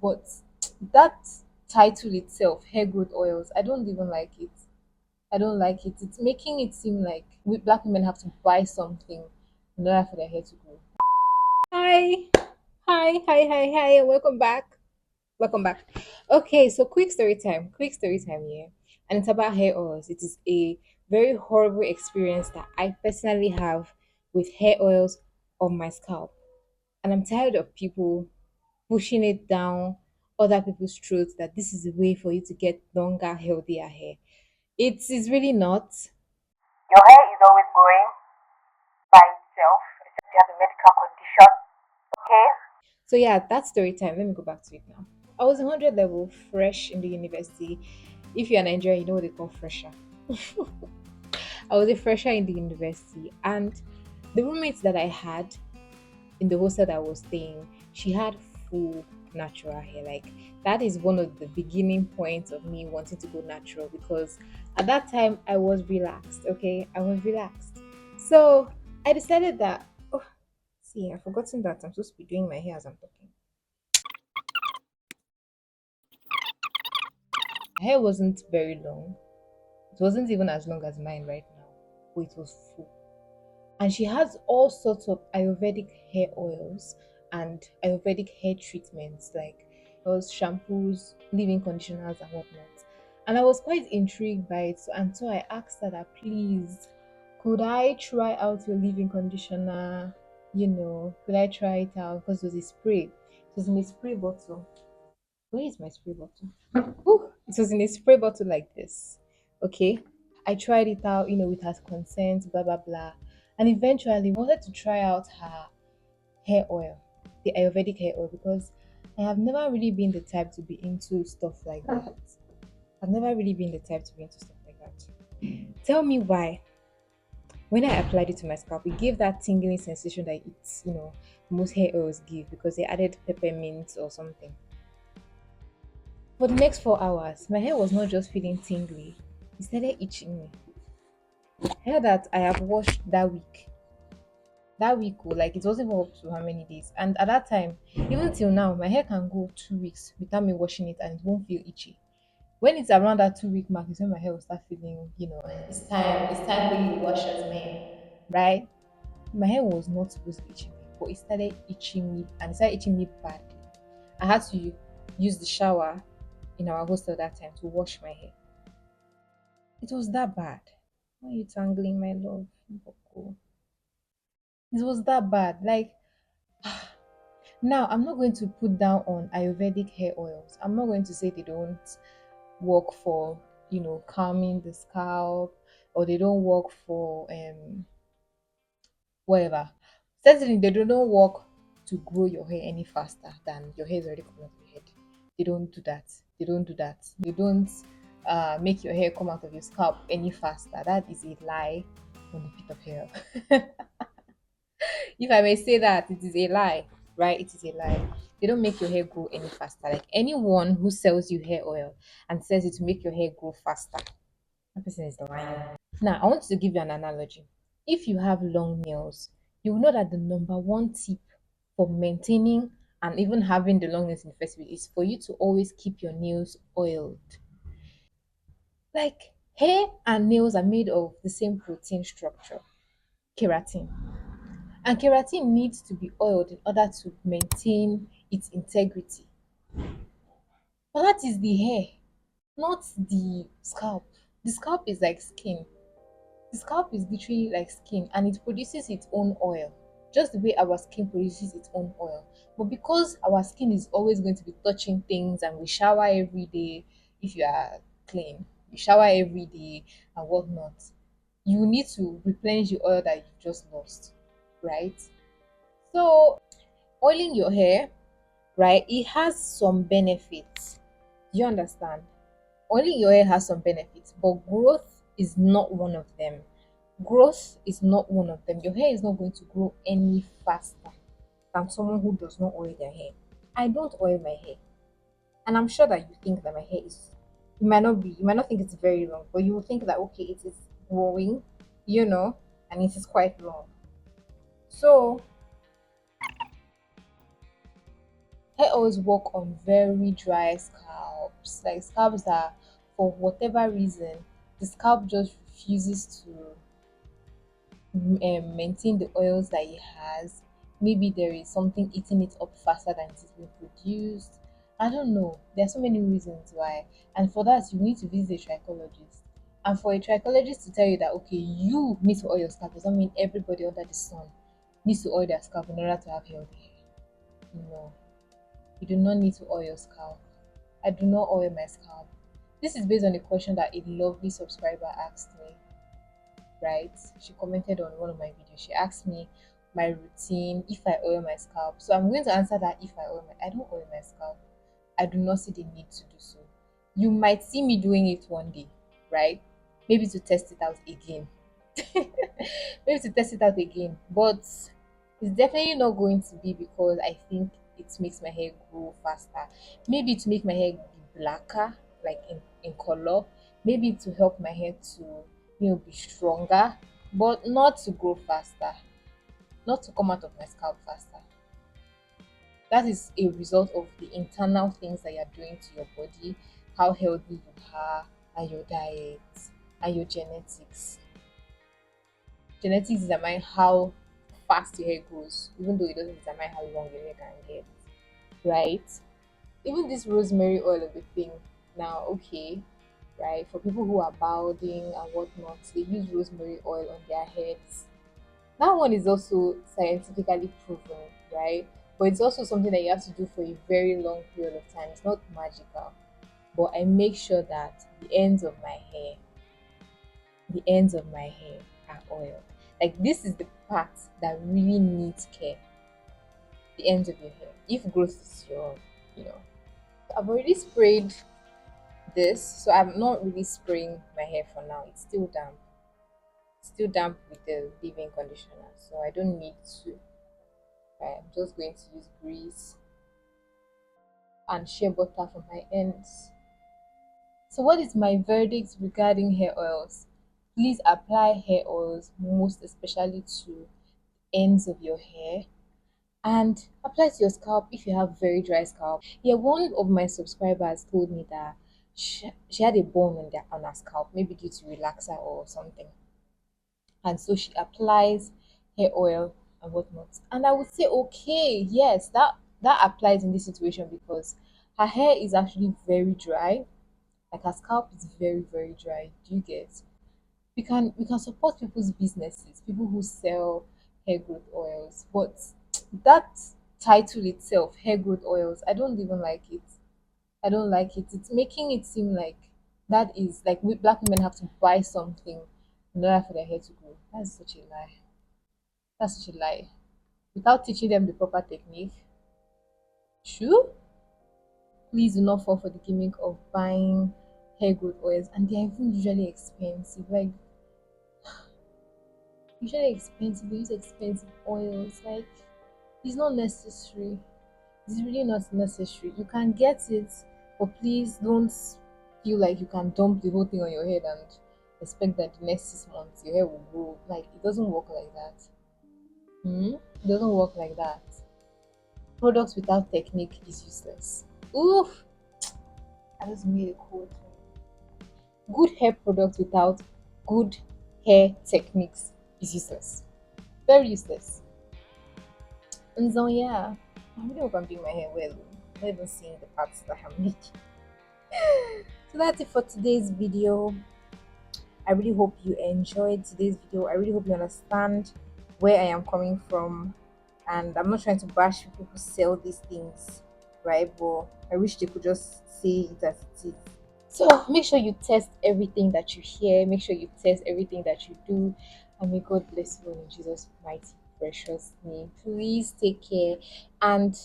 But that title itself, hair growth oils, I don't even like it. I don't like it. It's making it seem like we black women have to buy something in order for their hair to grow. Hi, hi. Welcome back. Welcome back. Okay, so quick story time. Quick story time here. And it's about hair oils. It is a very horrible experience that I personally have with hair oils on my scalp. And I'm tired of people pushing it down other people's throats that this is a way for you to get longer, healthier hair. It is really not. Your hair is always growing by itself, except you have a medical condition. Okay? So yeah, that's story time. Let me go back to it now. I was 100 level, fresh in the university. If you're Nigerian, you know what they call fresher. I was a fresher in the university, and the roommate that I had in the hostel that I was staying, she had full natural hair. Like that is one of the beginning points of me wanting to go natural because at that time I was relaxed. Okay, I was relaxed. So I decided that. Oh, see, I've forgotten that I'm supposed to be doing my hair as I'm talking. My hair wasn't very long. It wasn't even as long as mine right now, but it was full. And she has all sorts of Ayurvedic hair oils and Ayurvedic hair treatments like those shampoos, leave-in conditioners, and whatnot. And I was quite intrigued by it, and so I asked her that please, could I try out your leave-in conditioner? Could I try it out? Because it was a spray. It was in a spray bottle. Where is my spray bottle? Ooh, it was in a spray bottle like this. Okay. I tried it out, with her consent, blah blah blah. And eventually wanted to try out her hair oil, the Ayurvedic hair oil, because I have never really been the type to be into stuff like that. I've never really been the type to be into stuff like that. Tell me why. When I applied it to my scalp, it gave that tingling sensation that most hair oils give because they added peppermint or something. For the next 4 hours, my hair was not just feeling tingly, it started itching me. Hair that I have washed that week. That week, oh, like it wasn't even up to how many days. And at that time, even till now, my hair can go 2 weeks without me washing it and it won't feel itchy. When it's around that 2 week mark, is when my hair will start feeling, it's time for you to wash as men, right? My hair was not supposed to be itching me, but it started itching me and it started itching me badly. I had to use the shower in our hostel that time to wash my hair. It was that bad. Why are you tangling my love? Boko? It was that bad. Like, now I'm not going to put down on Ayurvedic hair oils. I'm not going to say they don't work for, calming the scalp or they don't work for whatever. Certainly they do not work to grow your hair any faster than your hair is already coming out of your head. They don't do that. They don't do that. They don't make your hair come out of your scalp any faster. That is a lie on the pit of hell. If I may say that, it is a lie, right? It is a lie. They don't make your hair grow any faster. Like anyone who sells you hair oil and says it to make your hair grow faster, that person is lying. Now, I want to give you an analogy. If you have long nails, you will know that the number one tip for maintaining and even having the long nails in the first place is for you to always keep your nails oiled. Like hair and nails are made of the same protein structure, keratin. And keratin needs to be oiled in order to maintain its integrity. But that is the hair, not the scalp. The scalp is like skin. The scalp is literally like skin and it produces its own oil, just the way our skin produces its own oil. But because our skin is always going to be touching things and we shower every day, if you are clean, you shower every day and whatnot, you need to replenish the oil that you just lost, right? So, oiling your hair, right, it has some benefits. Do you understand? Oiling your hair has some benefits, but growth is not one of them. Growth is not one of them. Your hair is not going to grow any faster than someone who does not oil their hair. I don't oil my hair, and I'm sure that you think that my hair is. You might not think it's very long, but you will think that okay, it is growing, you know, and it is quite long. So Hair oils work on very dry scalps, like scalps that for whatever reason the scalp just refuses to maintain the oils that it has. Maybe there is something eating it up faster than it is being produced. I don't know. There are so many reasons why. And for that, you need to visit a trichologist. And for a trichologist to tell you that, okay, you need to oil your scalp does not mean everybody under the sun needs to oil their scalp in order to have healthy hair. No, you do not need to oil your scalp. I do not oil my scalp. This is based on a question that a lovely subscriber asked me, right? She commented on one of my videos. She asked me my routine if I oil my scalp. So I'm going to answer that if I don't oil my scalp. I do not see the need to do so. You might see me doing it one day, right? Maybe to test it out again. Maybe to test it out again. But it's definitely not going to be because I think it makes my hair grow faster. Maybe to make my hair be blacker, like in color. Maybe to help my hair to, be stronger, but not to grow faster, not to come out of my scalp faster. That is a result of the internal things that you're doing to your body, how healthy you are, and your diet, and your genetics. Genetics determine how fast your hair grows, even though it doesn't determine how long your hair can get, right? Even this rosemary oil of a thing now, okay, right? For people who are balding and whatnot, they use rosemary oil on their heads. That one is also scientifically proven, right? But it's also something that you have to do for a very long period of time. It's not magical. But I make sure that the ends of my hair are oiled. Like this is the part that really needs care. The ends of your hair. If growth is you know. I've already sprayed this, so I'm not really spraying my hair for now. It's still damp. It's still damp with the leave-in conditioner, so I don't need to. I'm just going to use grease and shea butter for my ends. So, what is my verdict regarding hair oils? Please apply hair oils, most especially to ends of your hair, and apply to your scalp if you have very dry scalp. Yeah, one of my subscribers told me that she had a burn on her scalp, maybe due to relaxer or something, and so she applies hair oil and whatnot. And I would say, okay, yes, that applies in this situation because her hair is actually very dry. Like her scalp is very, very dry. Do you get? We can support people's businesses, people who sell hair growth oils, but that title itself, hair growth oils, I don't even like it. I don't like it. It's making it seem like that is like black women have to buy something in order for their hair to grow. That's such a lie. That's such a lie. Without teaching them the proper technique, true. Please do not fall for the gimmick of buying hair growth oils, and they're even usually expensive. Like usually expensive. They use expensive oils. Like it's not necessary. It's really not necessary. You can get it, but please don't feel like you can dump the whole thing on your head and expect that the next 6 months your hair will grow. Like it doesn't work like that. It doesn't work like that. Products without technique is useless. Oof! I just made a quote. Good hair products without good hair techniques is useless. Very useless. And so yeah, I really hope I'm doing my hair well. I'm not even seeing the parts that I'm making. So that's it for today's video. I really hope you enjoyed today's video. I really hope you understand where I am coming from. And I'm not trying to bash people who sell these things, right? But I wish they could just say it as it is. So make sure you test everything that you hear, make sure you test everything that you do, and may God bless you all in Jesus' mighty, precious name. Please take care and